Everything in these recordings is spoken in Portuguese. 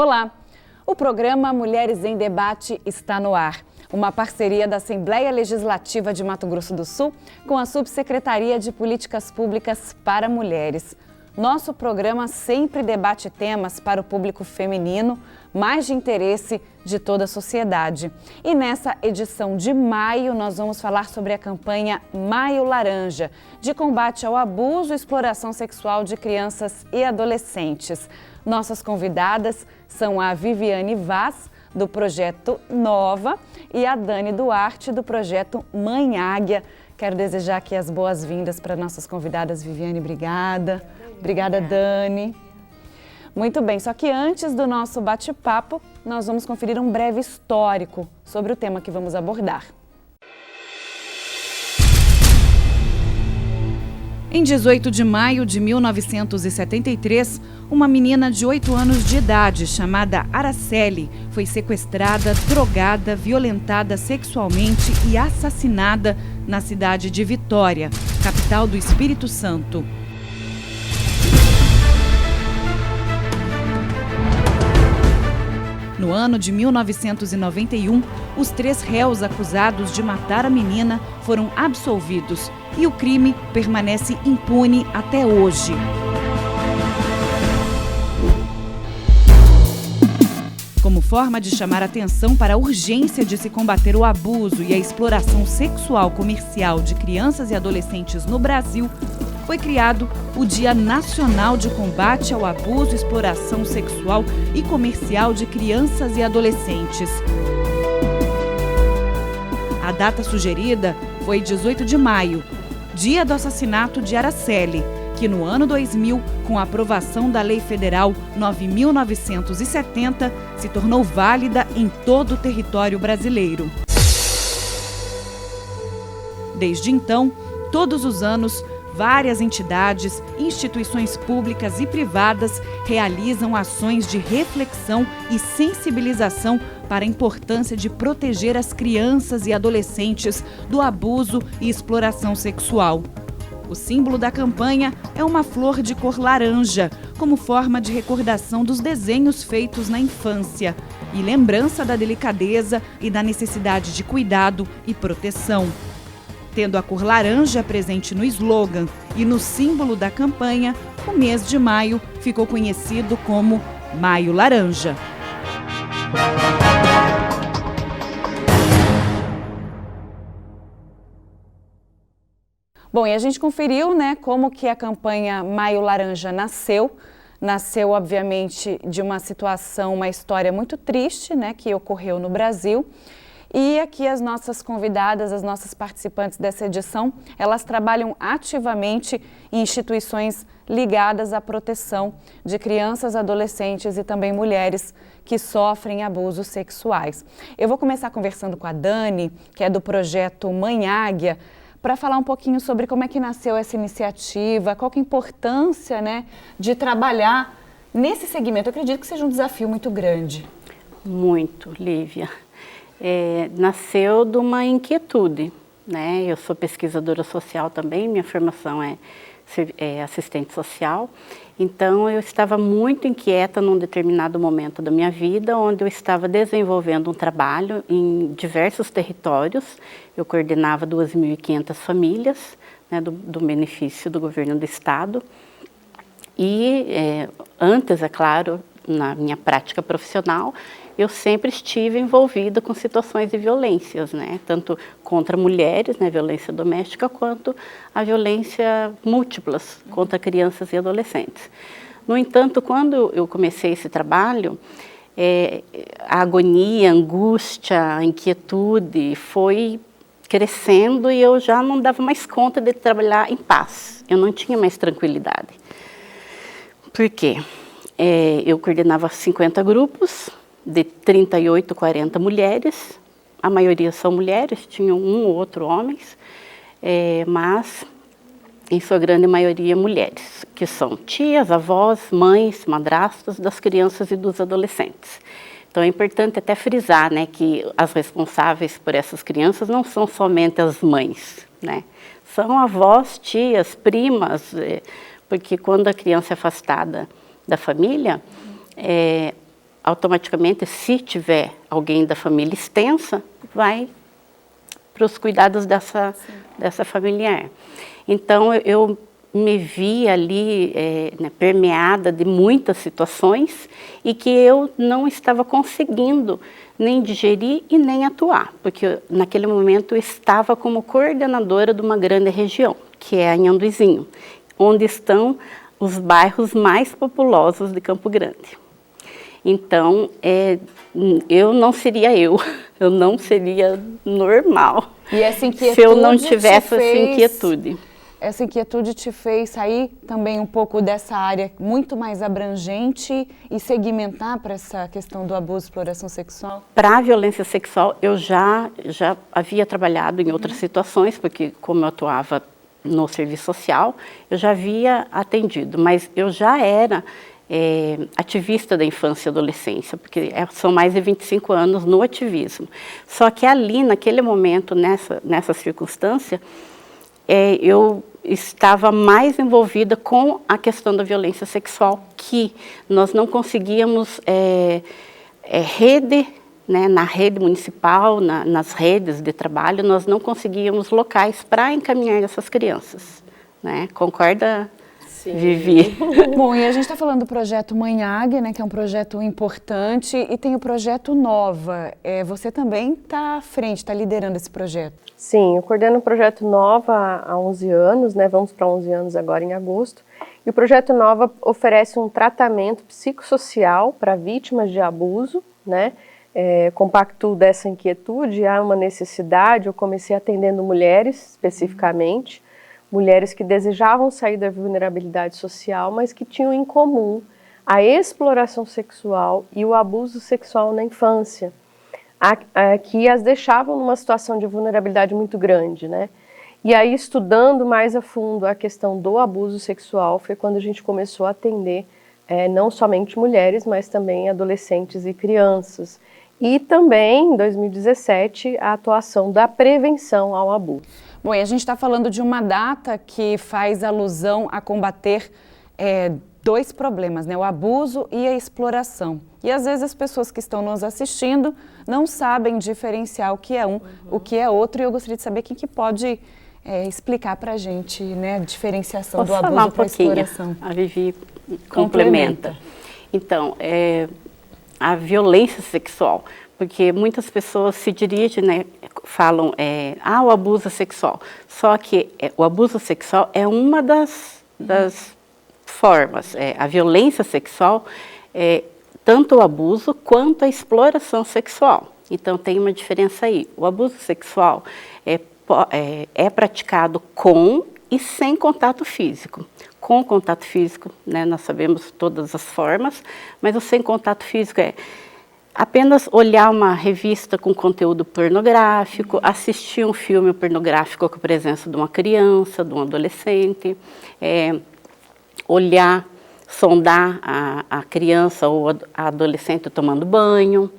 Olá! O programa Mulheres em Debate está no ar. Uma parceria da Assembleia Legislativa de Mato Grosso do Sul com a Subsecretaria de Políticas Públicas para Mulheres. Nosso programa sempre debate temas para o público feminino, mais de interesse de toda a sociedade. E nessa edição de maio, nós vamos falar sobre a campanha Maio Laranja, de combate ao abuso e exploração sexual de crianças e adolescentes. Nossas convidadas são a Viviane Vaz, do Projeto Nova, e a Dani Duarte, do Projeto Mãe Águia. Quero desejar aqui as boas-vindas para nossas convidadas. Viviane, obrigada. Obrigada, Dani. Muito bem, só que antes do nosso bate-papo, nós vamos conferir um breve histórico sobre o tema que vamos abordar. Em 18 de maio de 1973, uma menina de 8 anos de idade, chamada Araceli, foi sequestrada, drogada, violentada sexualmente e assassinada na cidade de Vitória, capital do Espírito Santo. No ano de 1991, os 3 réus acusados de matar a menina foram absolvidos e o crime permanece impune até hoje. Como forma de chamar atenção para a urgência de se combater o abuso e a exploração sexual comercial de crianças e adolescentes no Brasil, foi criado o Dia Nacional de Combate ao Abuso, Exploração Sexual e Comercial de Crianças e Adolescentes. A data sugerida foi 18 de maio, dia do assassinato de Araceli, que no ano 2000, com a aprovação da Lei Federal 9.970, se tornou válida em todo o território brasileiro. Desde então, todos os anos, várias entidades, instituições públicas e privadas realizam ações de reflexão e sensibilização para a importância de proteger as crianças e adolescentes do abuso e exploração sexual. O símbolo da campanha é uma flor de cor laranja, como forma de recordação dos desenhos feitos na infância e lembrança da delicadeza e da necessidade de cuidado e proteção. Tendo a cor laranja presente no slogan e no símbolo da campanha, o mês de maio ficou conhecido como Maio Laranja. Bom, e a gente conferiu, como que a campanha Maio Laranja nasceu. Nasceu, obviamente, de uma situação, uma história muito triste, que ocorreu no Brasil. E aqui as nossas convidadas, as nossas participantes dessa edição, elas trabalham ativamente em instituições ligadas à proteção de crianças, adolescentes e também mulheres que sofrem abusos sexuais. Eu vou começar conversando com a Dani, que é do Projeto Mãe Águia, para falar um pouquinho sobre como é que nasceu essa iniciativa, qual que é a importância, de trabalhar nesse segmento. Eu acredito que seja um desafio muito grande. Muito, Lívia. Nasceu de uma inquietude, Eu sou pesquisadora social também, minha formação é assistente social. Então, eu estava muito inquieta num determinado momento da minha vida, onde eu estava desenvolvendo um trabalho em diversos territórios. Eu coordenava 2.500 famílias, do benefício do governo do estado. E antes, é claro, na minha prática profissional, eu sempre estive envolvida com situações de violências, tanto contra mulheres, violência doméstica, quanto a violência múltiplas contra crianças e adolescentes. No entanto, quando eu comecei esse trabalho, a agonia, a angústia, a inquietude foi crescendo e eu já não dava mais conta de trabalhar em paz. Eu não tinha mais tranquilidade. Por quê? Eu coordenava 50 grupos, de 38, 40 mulheres, a maioria são mulheres, tinham um ou outro homens, mas em sua grande maioria mulheres, que são tias, avós, mães, madrastas das crianças e dos adolescentes. Então é importante até frisar, que as responsáveis por essas crianças não são somente as mães, São avós, tias, primas, porque quando a criança é afastada da família, automaticamente, se tiver alguém da família extensa, vai para os cuidados dessa familiar. Então, eu me vi ali né, permeada de muitas situações e que eu não estava conseguindo nem digerir e nem atuar, porque naquele momento eu estava como coordenadora de uma grande região, que é a Anhanduizinho, onde estão os bairros mais populosos de Campo Grande. Então, eu não seria eu não seria normal E essa inquietude se eu não tivesse essa inquietude. Essa inquietude te fez sair também um pouco dessa área muito mais abrangente e segmentar para essa questão do abuso e exploração sexual? Para a violência sexual, eu já havia trabalhado em outras situações, porque como eu atuava no serviço social, eu já havia atendido, mas eu já era ativista da infância e adolescência, porque são mais de 25 anos no ativismo. Só que ali, naquele momento, nessa circunstância, eu estava mais envolvida com a questão da violência sexual, que nós não conseguíamos né, na rede municipal, nas redes de trabalho, nós não conseguíamos locais para encaminhar essas crianças. Né? Concorda, Sim. Vivi? Bom, e a gente está falando do projeto Mãe Águia, né, que é um projeto importante, e tem o projeto Nova. Você também está à frente, está liderando esse projeto. Sim, eu coordeno o projeto Nova há 11 anos, né? Vamos para 11 anos agora em agosto. E o projeto Nova oferece um tratamento psicossocial para vítimas de abuso, né? Compacto dessa inquietude, há uma necessidade, eu comecei atendendo mulheres especificamente, mulheres que desejavam sair da vulnerabilidade social, mas que tinham em comum a exploração sexual e o abuso sexual na infância, que as deixavam numa situação de vulnerabilidade muito grande, né? E aí, estudando mais a fundo a questão do abuso sexual, foi quando a gente começou a atender não somente mulheres, mas também adolescentes e crianças. E também, em 2017, a atuação da prevenção ao abuso. Bom, e a gente está falando de uma data que faz alusão a combater dois problemas, né? O abuso e a exploração. E às vezes as pessoas que estão nos assistindo não sabem diferenciar o que é o que é outro, e eu gostaria de saber quem que pode explicar para a gente, né, a diferenciação do abuso para a exploração. A Vivi complementa. Então, a violência sexual, porque muitas pessoas se dirigem, né, falam, o abuso sexual. Só que o abuso sexual é uma das formas. A violência sexual tanto o abuso quanto a exploração sexual. Então, tem uma diferença aí. O abuso sexual é praticado com e sem contato físico. Com contato físico, né, nós sabemos todas as formas, mas o sem contato físico é apenas olhar uma revista com conteúdo pornográfico, assistir um filme pornográfico com a presença de uma criança, de um adolescente, olhar, sondar a criança ou a adolescente tomando banho,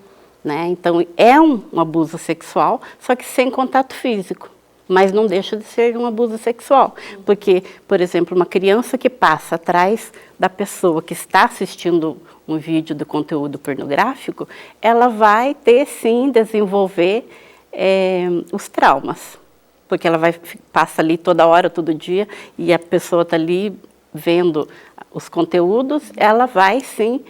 né? Então, é um abuso sexual, só que sem contato físico. Mas não deixa de ser um abuso sexual, porque, por exemplo, uma criança que passa atrás da pessoa que está assistindo um vídeo de conteúdo pornográfico, ela vai ter, sim, desenvolver os traumas, porque ela passa ali toda hora, todo dia, e a pessoa está ali vendo os conteúdos, ela vai, sim,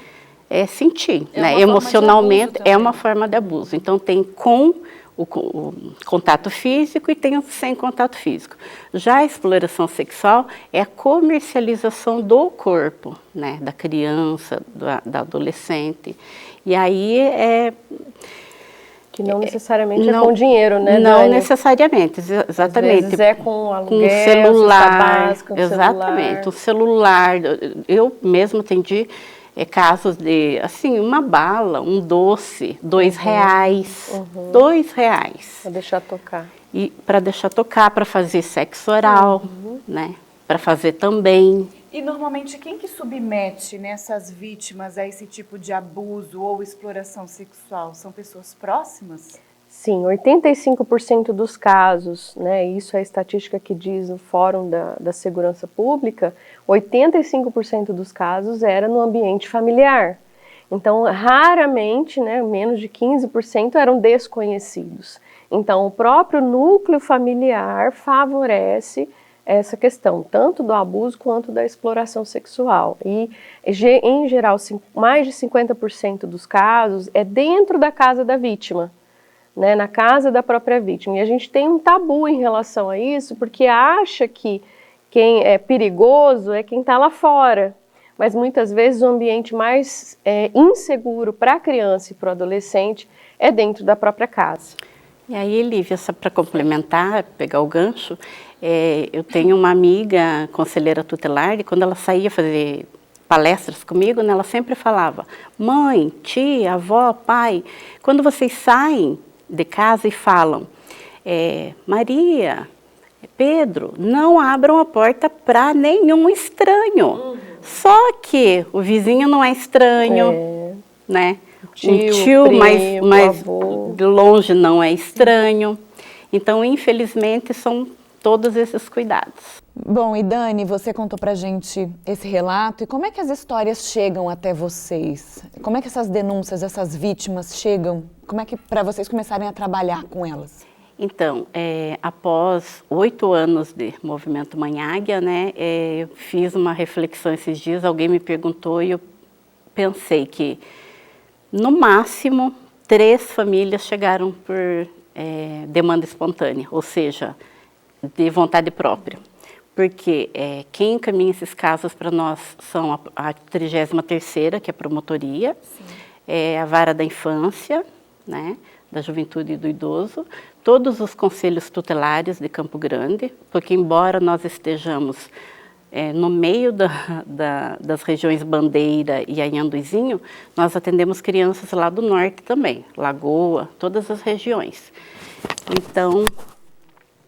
sentir, né? Emocionalmente, é uma forma de abuso. Então, tem com o contato físico e tem o sem contato físico. Já a exploração sexual é a comercialização do corpo, né, da criança, da adolescente. E aí que não necessariamente é com dinheiro, né, Não Dani? necessariamente, exatamente. Às vezes com aluguel, com celular, básica, exatamente, o celular. Eu mesmo atendi casos de, assim, uma bala, um doce, R$2. R$2. Para deixar tocar. E para deixar tocar, para fazer sexo oral, né? Para fazer também. E normalmente quem que submete nessas vítimas a esse tipo de abuso ou exploração sexual? São pessoas próximas? Sim, 85% dos casos, né, isso é a estatística que diz o Fórum da Segurança Pública, 85% dos casos era no ambiente familiar. Então, raramente, né, menos de 15% eram desconhecidos. Então, o próprio núcleo familiar favorece essa questão, tanto do abuso quanto da exploração sexual. E, em geral, mais de 50% dos casos é dentro da casa da vítima, né, na casa da própria vítima. E a gente tem um tabu em relação a isso, porque acha que quem é perigoso é quem está lá fora. Mas muitas vezes o ambiente mais inseguro para a criança e para o adolescente é dentro da própria casa. E aí, Lívia, só para complementar, pegar o gancho, eu tenho uma amiga conselheira tutelar e quando ela saía fazer palestras comigo, né, ela sempre falava: mãe, tia, avó, pai, quando vocês saem de casa e falam, Maria, Pedro, não abram a porta para nenhum estranho. Só que o vizinho não é estranho, né? Tio, um tio primo, mais avô. de longe não é estranho. Então, infelizmente, são todos esses cuidados. Bom, e Dani, você contou pra gente esse relato, e como é que as histórias chegam até vocês? Como é que essas denúncias, essas vítimas chegam? Como é que para vocês começarem a trabalhar com elas? Então, após 8 anos de Movimento Mãe Águia, né, eu fiz uma reflexão esses dias, alguém me perguntou e eu pensei que, no máximo, 3 famílias chegaram por demanda espontânea, ou seja, de vontade própria. Porque quem encaminha esses casos para nós são a 33ª, que é a promotoria, a vara da infância, né, da juventude e do idoso, todos os conselhos tutelares de Campo Grande, porque embora nós estejamos no meio das regiões Bandeira e Anhanduizinho, nós atendemos crianças lá do norte também, Lagoa, todas as regiões. Então,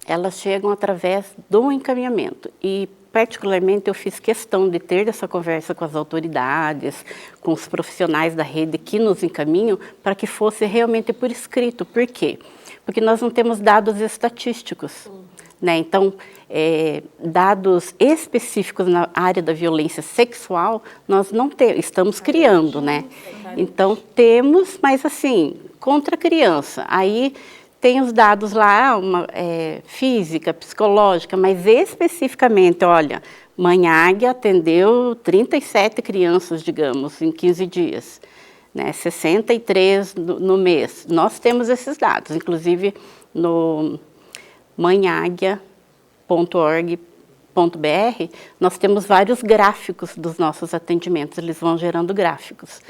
elas chegam através do encaminhamento e, particularmente, eu fiz questão de ter essa conversa com as autoridades, com os profissionais da rede que nos encaminham, para que fosse realmente por escrito. Por quê? Porque nós não temos dados estatísticos, né? Então, dados específicos na área da violência sexual, nós não temos, estamos criando, né? Então, temos, mas assim, contra a criança. Aí, tem os dados lá, física, psicológica, mas especificamente, olha, Mãe Águia atendeu 37 crianças, digamos, em 15 dias, né, 63 no mês. Nós temos esses dados, inclusive no mãeaguia.org.br, nós temos vários gráficos dos nossos atendimentos, eles vão gerando gráficos.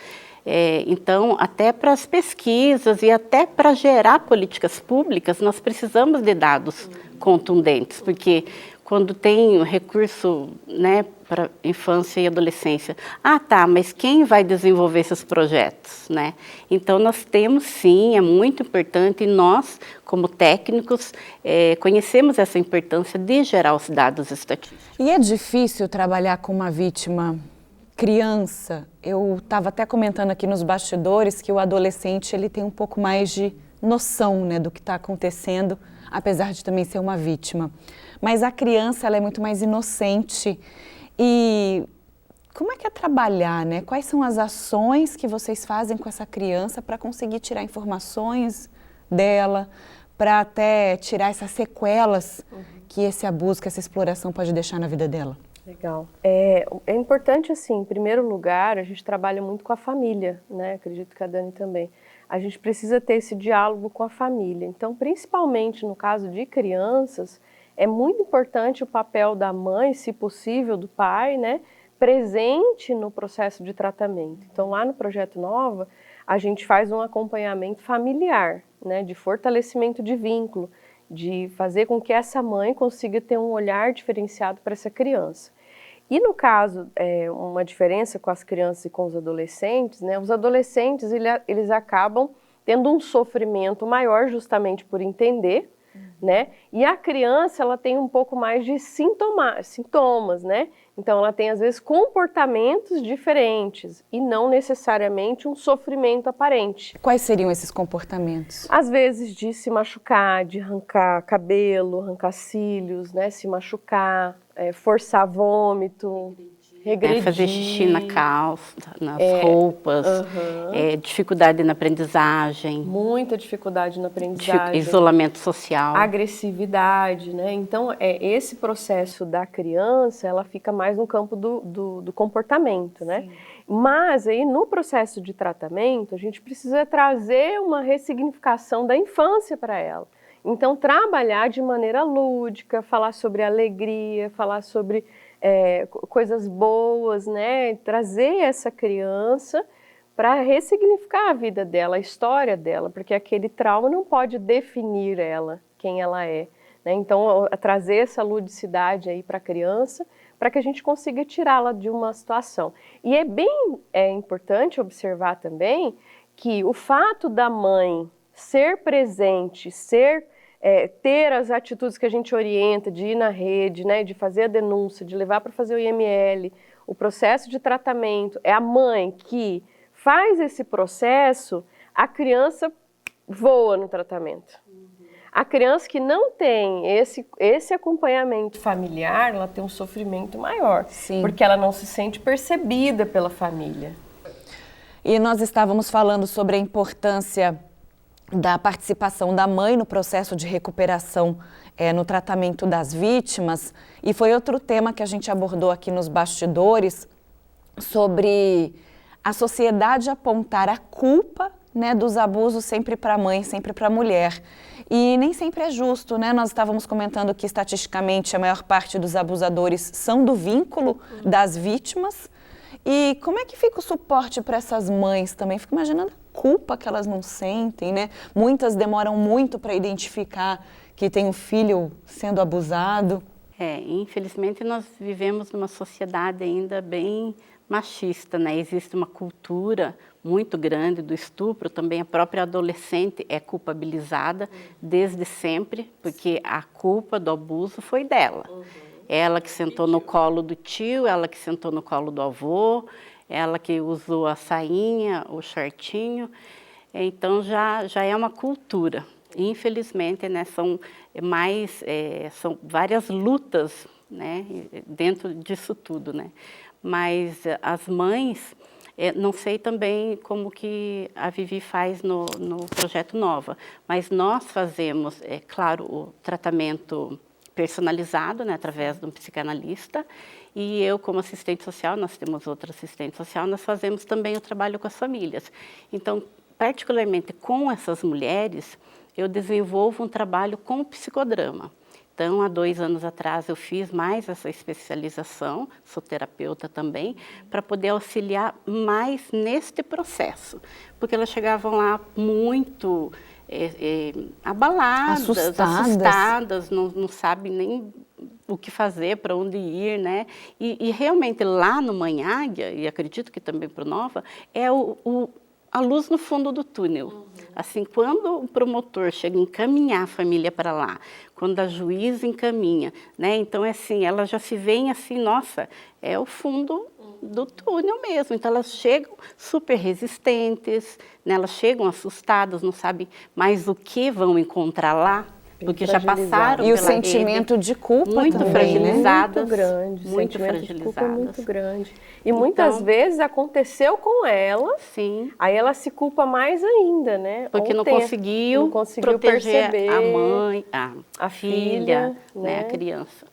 Então, até para as pesquisas e até para gerar políticas públicas, nós precisamos de dados contundentes, porque quando tem recurso, né, para infância e adolescência, mas quem vai desenvolver esses projetos, né? Então, nós temos sim, é muito importante, e nós, como técnicos, conhecemos essa importância de gerar os dados estatísticos. E é difícil trabalhar com uma vítima criança? Eu estava até comentando aqui nos bastidores que o adolescente ele tem um pouco mais de noção, né, do que está acontecendo, apesar de também ser uma vítima. Mas a criança ela é muito mais inocente. E como é que é trabalhar, né? Quais são as ações que vocês fazem com essa criança para conseguir tirar informações dela, para até tirar essas sequelas que esse abuso, que essa exploração pode deixar na vida dela? Legal. É importante, assim, em primeiro lugar, a gente trabalha muito com a família, né? Acredito que a Dani também. A gente precisa ter esse diálogo com a família. Então, principalmente no caso de crianças, é muito importante o papel da mãe, se possível, do pai, né? Presente no processo de tratamento. Então, lá no Projeto Nova, a gente faz um acompanhamento familiar, né? De fortalecimento de vínculo, de fazer com que essa mãe consiga ter um olhar diferenciado para essa criança. E no caso, uma diferença com as crianças e com os adolescentes, né, os adolescentes eles acabam tendo um sofrimento maior justamente por entender, né, e a criança ela tem um pouco mais de sintomas, né, então ela tem às vezes comportamentos diferentes e não necessariamente um sofrimento aparente. Quais seriam esses comportamentos? Às vezes de se machucar, de arrancar cabelo, arrancar cílios, né, se machucar, forçar vômito, fazer xixi na calça, nas roupas, dificuldade na aprendizagem. Muita dificuldade na aprendizagem. Isolamento social. Agressividade, né? Então, esse processo da criança, ela fica mais no campo do comportamento, né? Sim. Mas aí, no processo de tratamento, a gente precisa trazer uma ressignificação da infância para ela. Então, trabalhar de maneira lúdica, falar sobre alegria, falar sobre coisas boas, né? Trazer essa criança para ressignificar a vida dela, a história dela, porque aquele trauma não pode definir ela, quem ela é, né? Então, trazer essa ludicidade aí para a criança, para que a gente consiga tirá-la de uma situação. E é bem importante observar também que o fato da mãe ser presente, ter as atitudes que a gente orienta, de ir na rede, né, de fazer a denúncia, de levar para fazer o IML, o processo de tratamento, é a mãe que faz esse processo, a criança voa no tratamento. A criança que não tem esse acompanhamento familiar, ela tem um sofrimento maior, Sim. porque ela não se sente percebida pela família. E nós estávamos falando sobre a importância da participação da mãe no processo de recuperação no tratamento das vítimas, e foi outro tema que a gente abordou aqui nos bastidores, sobre a sociedade apontar a culpa, né, dos abusos sempre para a mãe, sempre para a mulher. E nem sempre é justo, né? Nós estávamos comentando que estatisticamente a maior parte dos abusadores são do vínculo das vítimas. E como é que fica o suporte para essas mães também? Fico imaginando a culpa que elas não sentem, né? Muitas demoram muito para identificar que tem um filho sendo abusado. Infelizmente nós vivemos numa sociedade ainda bem machista, né? Existe uma cultura muito grande do estupro, também a própria adolescente é culpabilizada desde sempre, porque a culpa do abuso foi dela. Ela que sentou no colo do tio, ela que sentou no colo do avô, ela que usou a sainha, o shortinho. Então já é uma cultura. Infelizmente, né, são várias lutas, né, dentro disso tudo, né? Mas as mães, não sei também como que a Vivi faz no Projeto Nova, mas nós fazemos, claro, o tratamento personalizado, né, através de um psicanalista, e eu como assistente social, nós temos outra assistente social, nós fazemos também o trabalho com as famílias. Então, particularmente com essas mulheres, eu desenvolvo um trabalho com o psicodrama. Então, há 2 anos atrás, eu fiz mais essa especialização, sou terapeuta também, para poder auxiliar mais neste processo. Porque elas chegavam lá muito abaladas, assustadas, não sabem nem o que fazer, para onde ir, né? E realmente lá no Mãe Águia, e acredito que também para o Nova, é a luz no fundo do túnel. Assim, quando o promotor chega a encaminhar a família para lá, quando a juíza encaminha, né? Então, assim, elas já se veem assim, nossa, é o fundo do túnel mesmo. Então, elas chegam super resistentes, né? Elas chegam assustadas, não sabem mais o que vão encontrar lá, porque já passaram pela rede. E o sentimento de culpa muito também, fragilizadas, muito grande, muito fragilizadas. De culpa é muito grande. E então, muitas vezes aconteceu com ela, sim. Aí ela se culpa mais ainda, né? Porque não conseguiu proteger perceber a mãe, a filha, né, a criança.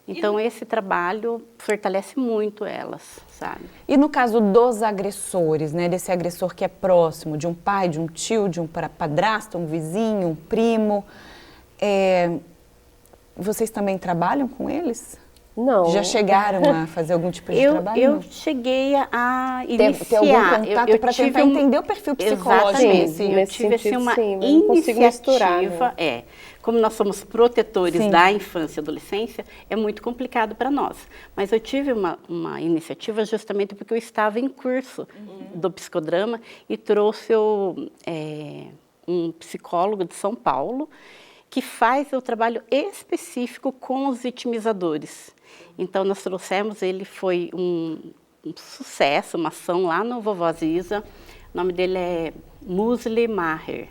Então, esse trabalho fortalece muito elas, sabe? E no caso dos agressores, né, desse agressor que é próximo, de um pai, de um tio, de um padrasto, um vizinho, um primo, vocês também trabalham com eles? Não. Já chegaram a fazer algum tipo de trabalho? Eu cheguei a iniciar. Ter algum contato para tentar entender o perfil psicológico. Eu tive assim, uma iniciativa, como nós somos protetores da infância e adolescência, é muito complicado para nós. Mas eu tive uma iniciativa justamente porque eu estava em curso do psicodrama e trouxe um psicólogo de São Paulo que faz o trabalho específico com os vitimizadores. Então, nós trouxemos, ele foi um sucesso, uma ação lá no Vovó Ziza, o nome dele é Musli Maher.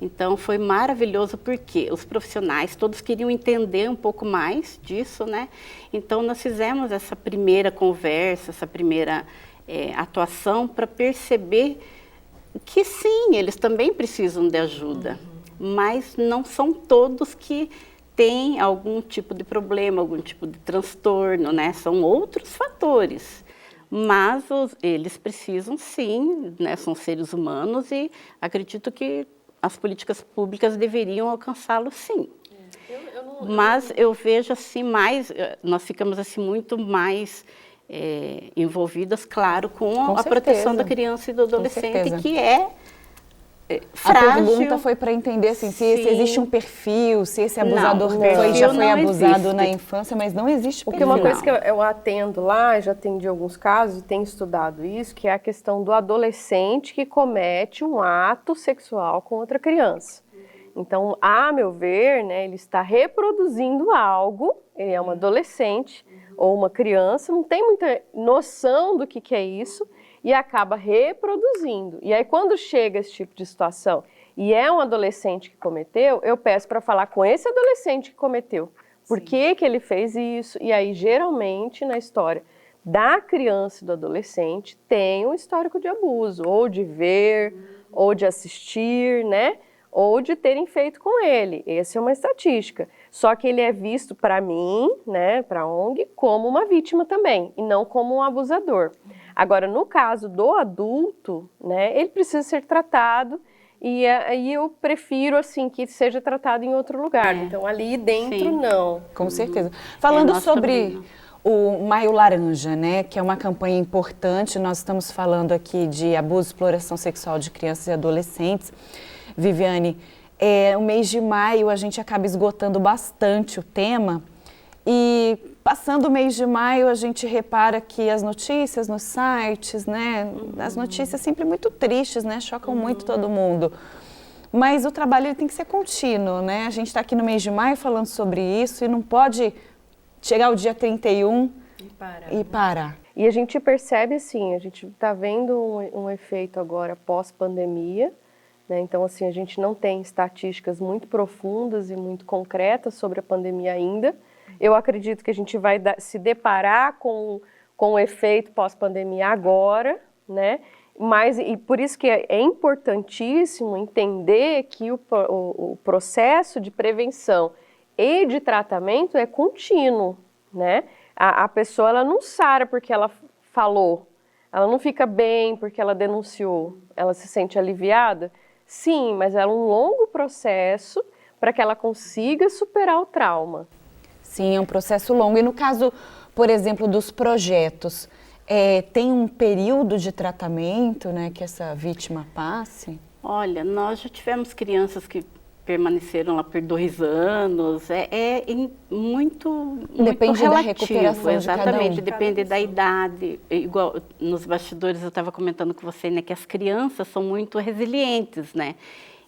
Então foi maravilhoso porque os profissionais todos queriam entender um pouco mais disso, né? Então nós fizemos essa primeira conversa, essa primeira atuação para perceber que sim, eles também precisam de ajuda, mas não são todos que têm algum tipo de problema, algum tipo de transtorno, né? São outros fatores. Mas eles precisam sim, né? São seres humanos e acredito que as políticas públicas deveriam alcançá-los sim. Mas eu vejo assim nós ficamos assim muito mais envolvidas, claro, com a proteção da criança e do adolescente, que é frágil. A pergunta foi para entender assim, se existe um perfil, se esse abusador já foi abusado na infância, mas não existe perfil. Porque uma coisa que eu atendo lá, já atendi alguns casos e tenho estudado isso, que é a questão do adolescente que comete um ato sexual com outra criança. Então, a meu ver, né, ele está reproduzindo algo, ele é um adolescente ou uma criança, não tem muita noção do que é isso, e acaba reproduzindo. E aí, quando chega esse tipo de situação e é um adolescente que cometeu, eu peço para falar com esse adolescente que cometeu. Por que ele fez isso? E aí, geralmente, na história da criança e do adolescente, tem um histórico de abuso, ou de ver, ou de assistir, né? Ou de terem feito com ele. Essa é uma estatística. Só que ele é visto, para mim, né, para a ONG, como uma vítima também, e não como um abusador. Agora, no caso do adulto, né, ele precisa ser tratado, e aí eu prefiro, assim, que seja tratado em outro lugar. Então, ali dentro, não. Com certeza. Falando sobre o Maio Laranja, né, que é uma campanha importante, nós estamos falando aqui de abuso e exploração sexual de crianças e adolescentes. Viviane, o mês de maio a gente acaba esgotando bastante o tema e passando o mês de maio a gente repara que as notícias nos sites, né, as notícias sempre muito tristes, né, chocam muito todo mundo. Mas o trabalho ele tem que ser contínuo, né? A gente está aqui no mês de maio falando sobre isso e não pode chegar o dia 31 e parar. E a gente percebe assim, a gente está vendo um efeito agora pós-pandemia, né? Então, assim, a gente não tem estatísticas muito profundas e muito concretas sobre a pandemia ainda. Eu acredito que a gente vai se deparar com o efeito pós-pandemia agora, né? Mas, e por isso que é importantíssimo entender que o processo de prevenção e de tratamento é contínuo, né? A pessoa ela não sara porque ela falou, ela não fica bem porque ela denunciou, ela se sente aliviada. Sim, mas é um longo processo para que ela consiga superar o trauma. Sim, é um processo longo. E no caso, por exemplo, dos projetos, tem um período de tratamento, né, que essa vítima passe? Olha, nós já tivemos crianças que permaneceram lá por 2 anos, muito depende relativo, da recuperação exatamente, de cada um. Depende da idade. Igual nos bastidores eu estava comentando com você, né, que as crianças são muito resilientes, né?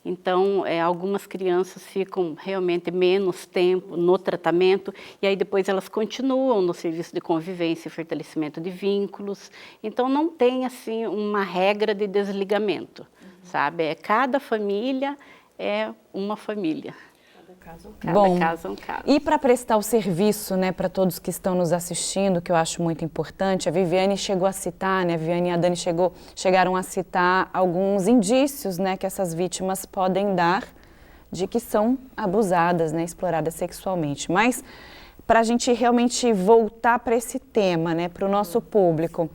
Então, algumas crianças ficam realmente menos tempo no tratamento e aí depois elas continuam no serviço de convivência e fortalecimento de vínculos. Então, não tem assim uma regra de desligamento, sabe? Cada família é uma família. Cada caso é um caso. E para prestar o serviço, né, para todos que estão nos assistindo, que eu acho muito importante, a Viviane chegou a citar, né, a Viviane e a Dani chegaram a citar alguns indícios, né, que essas vítimas podem dar de que são abusadas, né, exploradas sexualmente. Mas para a gente realmente voltar para esse tema, né, para o nosso público,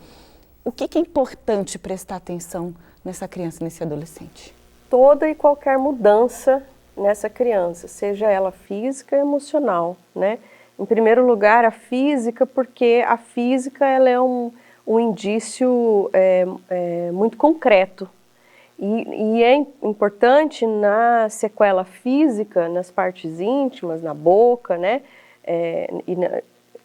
o que é importante prestar atenção nessa criança, nesse adolescente? Toda e qualquer mudança nessa criança, seja ela física ou emocional, né? Em primeiro lugar, a física, porque a física ela é um indício muito concreto. E é importante na sequela física, nas partes íntimas, na boca, né?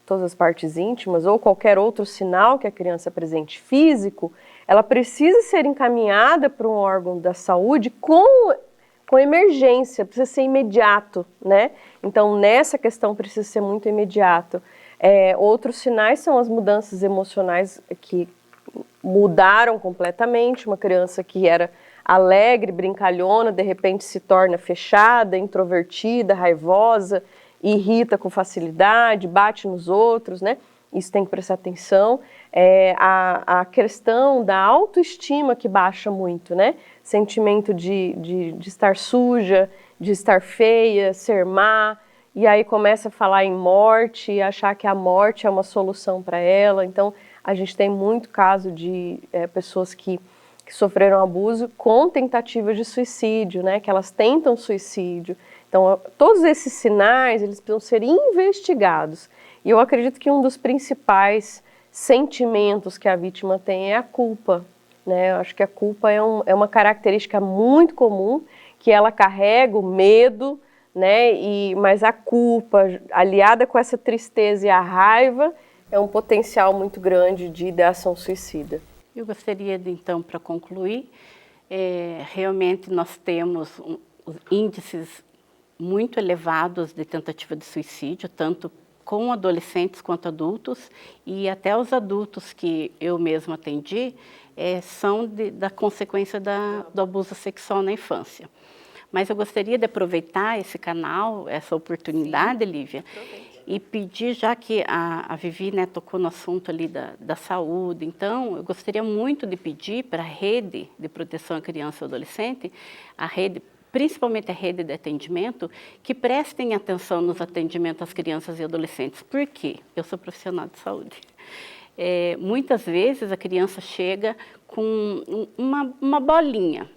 Todas as partes íntimas, ou qualquer outro sinal que a criança apresente físico, ela precisa ser encaminhada para um órgão da saúde com emergência, precisa ser imediato, né? Então, nessa questão precisa ser muito imediato. Outros sinais são as mudanças emocionais que mudaram completamente. Uma criança que era alegre, brincalhona, de repente se torna fechada, introvertida, raivosa, irrita com facilidade, bate nos outros, né? Isso tem que prestar atenção. A questão da autoestima que baixa muito, né? Sentimento de estar suja, de estar feia, ser má, e aí começa a falar em morte e achar que a morte é uma solução para ela. Então, a gente tem muito caso de pessoas que sofreram abuso com tentativas de suicídio, né? Que elas tentam suicídio. Então, todos esses sinais, eles precisam ser investigados. E eu acredito que um dos principais sentimentos que a vítima tem é a culpa, né? Eu acho que a culpa é uma característica muito comum, que ela carrega o medo, né? Mas a culpa, aliada com essa tristeza e a raiva, é um potencial muito grande de ideação suicida. Eu gostaria, então, para concluir, realmente nós temos índices muito elevados de tentativa de suicídio, tanto com adolescentes quanto adultos, e até os adultos que eu mesma atendi são da consequência do abuso sexual na infância. Mas eu gostaria de aproveitar esse canal, essa oportunidade, Lívia, e pedir, já que a Vivi, né, tocou no assunto ali da saúde, então eu gostaria muito de pedir para a rede de proteção à criança e adolescente, principalmente a rede de atendimento, que prestem atenção nos atendimentos às crianças e adolescentes. Por quê? Eu sou profissional de saúde. Muitas vezes a criança chega com uma bolinha,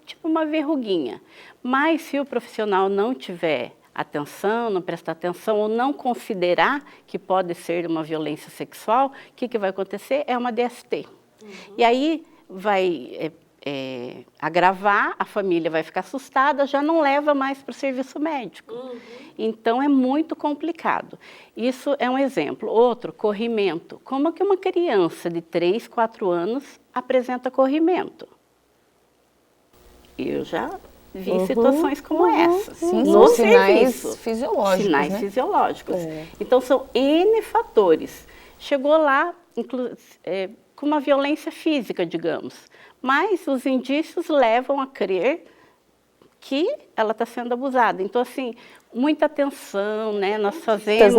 tipo uma verruguinha, mas se o profissional não tiver atenção, não prestar atenção ou não considerar que pode ser uma violência sexual, o que vai acontecer? É uma DST. E aí vai agravar, a família vai ficar assustada, já não leva mais para o serviço médico. Então, é muito complicado. Isso é um exemplo. Outro, corrimento. Como que uma criança de 3, 4 anos apresenta corrimento? Eu já vi situações como essa. Sim, são sinais fisiológicos. Sinais fisiológicos. Então, são N fatores. Chegou lá, com uma violência física, digamos, mas os indícios levam a crer que ela está sendo abusada. Então, assim, muita atenção, né? Nós fazemos...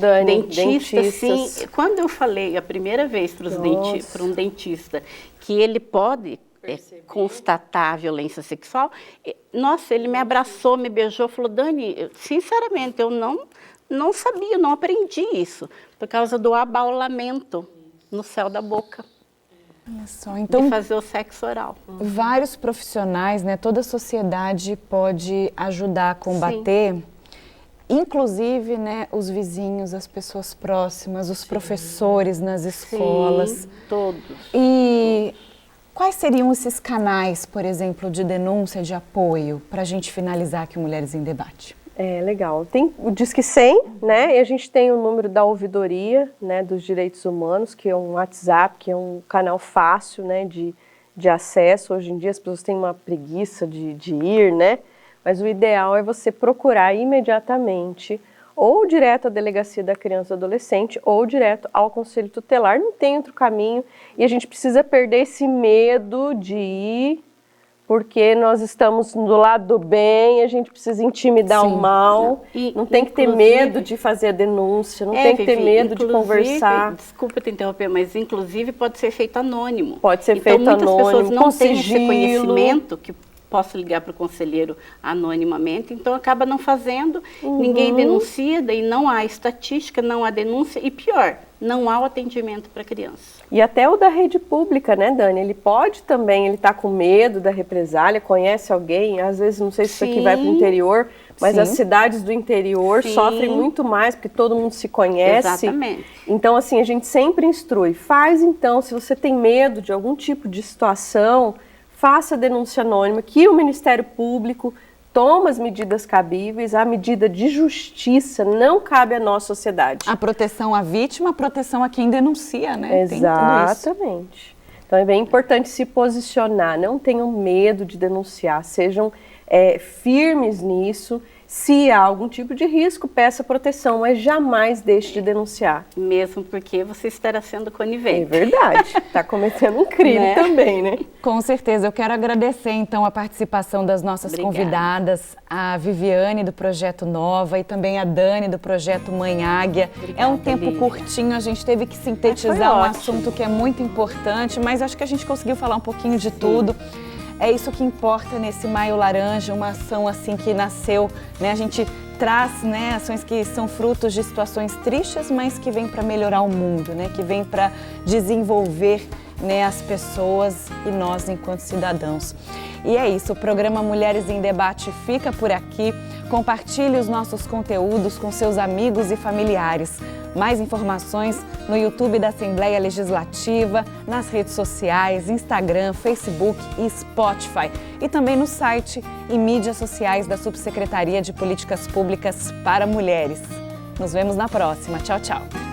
Dani, dentistas, sim. Quando eu falei a primeira vez para um dentista que ele pode constatar a violência sexual, nossa, ele me abraçou, me beijou, falou, Dani, sinceramente, eu não sabia, não aprendi isso, por causa do abaulamento no céu da boca. Olha só, então, de fazer o sexo oral. Vários profissionais, né, toda a sociedade pode ajudar a combater, inclusive, né, os vizinhos, as pessoas próximas, os professores nas escolas. Sim, todos. E quais seriam esses canais, por exemplo, de denúncia, de apoio, para a gente finalizar aqui o Mulheres em Debate? Legal. Tem o Disque 100, né? E a gente tem o número da Ouvidoria, né, dos Direitos Humanos, que é um WhatsApp, que é um canal fácil, né, de acesso. Hoje em dia as pessoas têm uma preguiça de ir, né? Mas o ideal é você procurar imediatamente ou direto à Delegacia da Criança e Adolescente ou direto ao Conselho Tutelar. Não tem outro caminho e a gente precisa perder esse medo de ir, porque nós estamos do lado do bem, a gente precisa intimidar o mal, não tem que ter medo de fazer a denúncia, não tem que ter medo de conversar. Desculpa te interromper, mas inclusive pode ser feito anônimo. Pode ser feito anônimo, muitas pessoas não têm sigilo. Esse conhecimento que posso ligar para o conselheiro anonimamente, então acaba não fazendo, ninguém denuncia, daí não há estatística, não há denúncia e pior, não há o atendimento para criança. E até o da rede pública, né, Dani? Ele pode também, ele está com medo da represália, conhece alguém, às vezes, não sei se isso aqui vai para o interior, mas as cidades do interior sofrem muito mais, porque todo mundo se conhece. Exatamente. Então, assim, a gente sempre instrui. Faz, então, se você tem medo de algum tipo de situação, faça a denúncia anônima, que o Ministério Público toma as medidas cabíveis, a medida de justiça não cabe à nossa sociedade. A proteção à vítima, a proteção a quem denuncia, né? Exatamente. Então é bem importante se posicionar, não tenham medo de denunciar, sejam firmes nisso. Se há algum tipo de risco, peça proteção, mas jamais deixe de denunciar. Mesmo porque você estará sendo conivente. É verdade, está cometendo um crime, né? Também, né? Com certeza. Eu quero agradecer, então, a participação das nossas convidadas, a Viviane, do Projeto Nova, e também a Dani, do Projeto Mãe Águia. É um tempo curtinho, a gente teve que sintetizar um assunto que é muito importante, mas acho que a gente conseguiu falar um pouquinho de tudo. É isso que importa nesse Maio Laranja, uma ação assim que nasceu, né? A gente traz, né, ações que são frutos de situações tristes, mas que vêm para melhorar o mundo, né? Que vêm para desenvolver, né, as pessoas e nós enquanto cidadãos. E é isso, o programa Mulheres em Debate fica por aqui. Compartilhe os nossos conteúdos com seus amigos e familiares. Mais informações no YouTube da Assembleia Legislativa, nas redes sociais, Instagram, Facebook e Spotify. E também no site e mídias sociais da Subsecretaria de Políticas Públicas para Mulheres. Nos vemos na próxima. Tchau, tchau.